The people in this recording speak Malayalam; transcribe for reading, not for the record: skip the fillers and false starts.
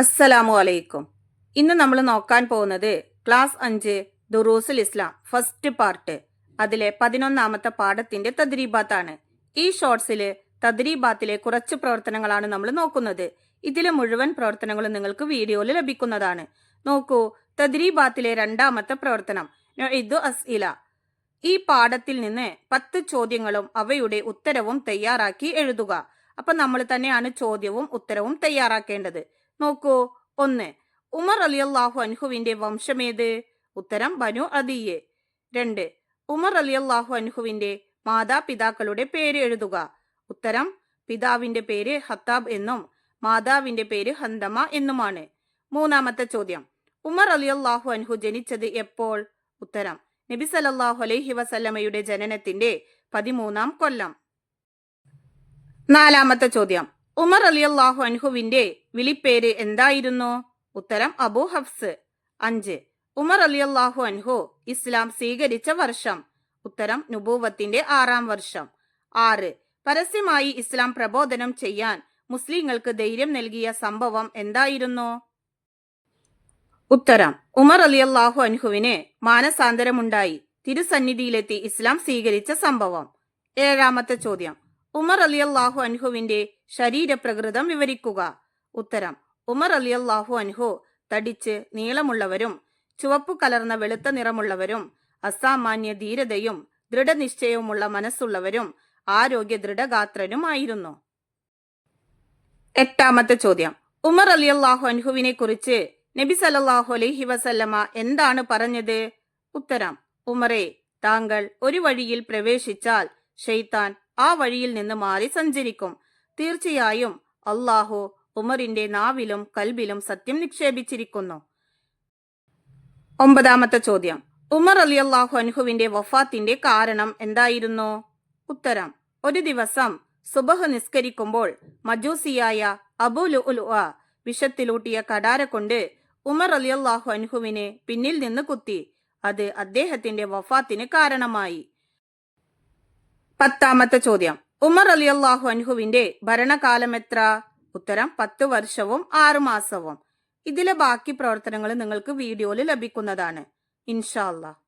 അസ്സലാമു അലൈക്കും. ഇന്ന് നമ്മൾ നോക്കാൻ പോകുന്നത് ക്ലാസ് 5 ദുറൂസുൽ ഇസ്ലാം ഫസ്റ്റ് പാർട്ട്, അതിലെ 11ാമത്തെ പാഠത്തിന്റെ തദ്രീബാത്താണ്. ഈ ഷോർട്സിൽ തദ്രീബാത്തിലെ കുറച്ച് പ്രവർത്തനങ്ങളാണ് നമ്മൾ നോക്കുന്നത്. ഇതിലെ മുഴുവൻ പ്രവർത്തനങ്ങളും നിങ്ങൾക്ക് വീഡിയോയിൽ ലഭിക്കുന്നതാണ്. നോക്കൂ, തദ്രീബാത്തിലെ 2ാമത്തെ പ്രവർത്തനം ഇത് അസ്ഇല. ഈ പാഠത്തിൽ നിന്ന് 10 ചോദ്യങ്ങളും അവയുടെ ഉത്തരവും തയ്യാറാക്കി എഴുതുക. അപ്പൊ നമ്മൾ തന്നെയാണ് ചോദ്യവും ഉത്തരവും തയ്യാറാക്കേണ്ടത്. നോക്കൂ, 1. ഉമർ റളിയല്ലാഹു അൻഹുവിന്റെ വംശമേത്? ഉത്തരം ബനു അദിയ്യ്. 2. ഉമർ റളിയല്ലാഹു അൻഹുവിന്റെ മാതാപിതാക്കളുടെ പേര് എഴുതുക. ഉത്തരം പിതാവിന്റെ പേര് ഹത്താബ് എന്നും മാതാവിന്റെ പേര് ഹന്തമ എന്നുമാണ്. 3ാമത്തെ ചോദ്യം, ഉമർ റളിയല്ലാഹു അൻഹു ജനിച്ചത് എപ്പോൾ? ഉത്തരം നബി സല്ലല്ലാഹു അലൈഹി വസല്ലമയുടെ ജനനത്തിന്റെ 13ാം കൊല്ലം. 4ാമത്തെ ചോദ്യം, ഉമർ റളിയല്ലാഹു അൻഹുവിന്റെ വിളിപ്പേര് എന്തായിരുന്നു? ഉത്തരം അബു ഹഫ്സ്. 5. ഉമർ റളിയല്ലാഹു അൻഹു ഇസ്ലാം സ്വീകരിച്ച വർഷം? ഉത്തരം നുബൂവത്തിന്റെ 6ാം വർഷം. 6. പരസ്യമായി ഇസ്ലാം പ്രബോധനം ചെയ്യാൻ മുസ്ലിങ്ങൾക്ക് ധൈര്യം നൽകിയ സംഭവം എന്തായിരുന്നു? ഉത്തരം ഉമർ റളിയല്ലാഹു അൻഹുവിന് മാനസാന്തരമുണ്ടായി തിരുസന്നിധിയിലെത്തി ഇസ്ലാം സ്വീകരിച്ച സംഭവം. 7ാമത്തെ ചോദ്യം, ഉമർ റളിയല്ലാഹു അൻഹുവിന്റെ ശരീരപ്രകൃതം വിവരിക്കുക. ഉത്തരം ഉമർ റളിയല്ലാഹു അൻഹു തടിച്ച് നീളമുള്ളവരും ചുവപ്പു കലർന്ന വെളുത്ത നിറമുള്ളവരും അസാമാന്യ ധീരതയും ദൃഢനിശ്ചയവുമുള്ള മനസ്സുള്ളവരും ആരോഗ്യ ദൃഢഗാത്രനുമായിരുന്നു. 8ാമത്തെ ചോദ്യം, ഉമർ റളിയല്ലാഹു അൻഹുവിനെ കുറിച്ച് നബി സല്ലല്ലാഹു അലൈഹി വസല്ലമ എന്താണ് പറഞ്ഞത്? ഉത്തരം ഉമറേ, താങ്കൾ ഒരു വഴിയിൽ പ്രവേശിച്ചാൽ ശൈത്താൻ ആ വഴിയിൽ നിന്ന് മാറി സഞ്ചരിക്കും. തീർച്ചയായും അള്ളാഹു ഉമറിന്റെ നാവിലും കൽബിലും സത്യം നിക്ഷേപിച്ചിരിക്കുന്നു. 9ാമത്തെ ചോദ്യം, ഉമർ റളിയല്ലാഹു അൻഹുവിന്റെ വഫാത്തിന്റെ കാരണം എന്തായിരുന്നു? ഉത്തരം ഒരു ദിവസം സുബഹ് നിസ്കരിക്കുമ്പോൾ മജൂസിയായ അബൂ ലുഅ്ലുഅ വിഷത്തിലൂട്ടിയ കടാര കൊണ്ട് ഉമർ റളിയല്ലാഹു അൻഹുവിനെ പിന്നിൽ നിന്ന് കുത്തി. അത് അദ്ദേഹത്തിന്റെ വഫാത്തിന് കാരണമായി. 10ാമത്തെ ചോദ്യം, ഉമർ റളിയല്ലാഹു അൻഹുവിന്റെ ഭരണകാലം എത്ര? ഉത്തരം 10 വർഷവും 6 മാസവും. ഇതിലെ ബാക്കി പ്രവർത്തനങ്ങൾ നിങ്ങൾക്ക് വീഡിയോയിൽ ലഭിക്കുന്നതാണ് ഇൻഷാ അല്ലാഹ്.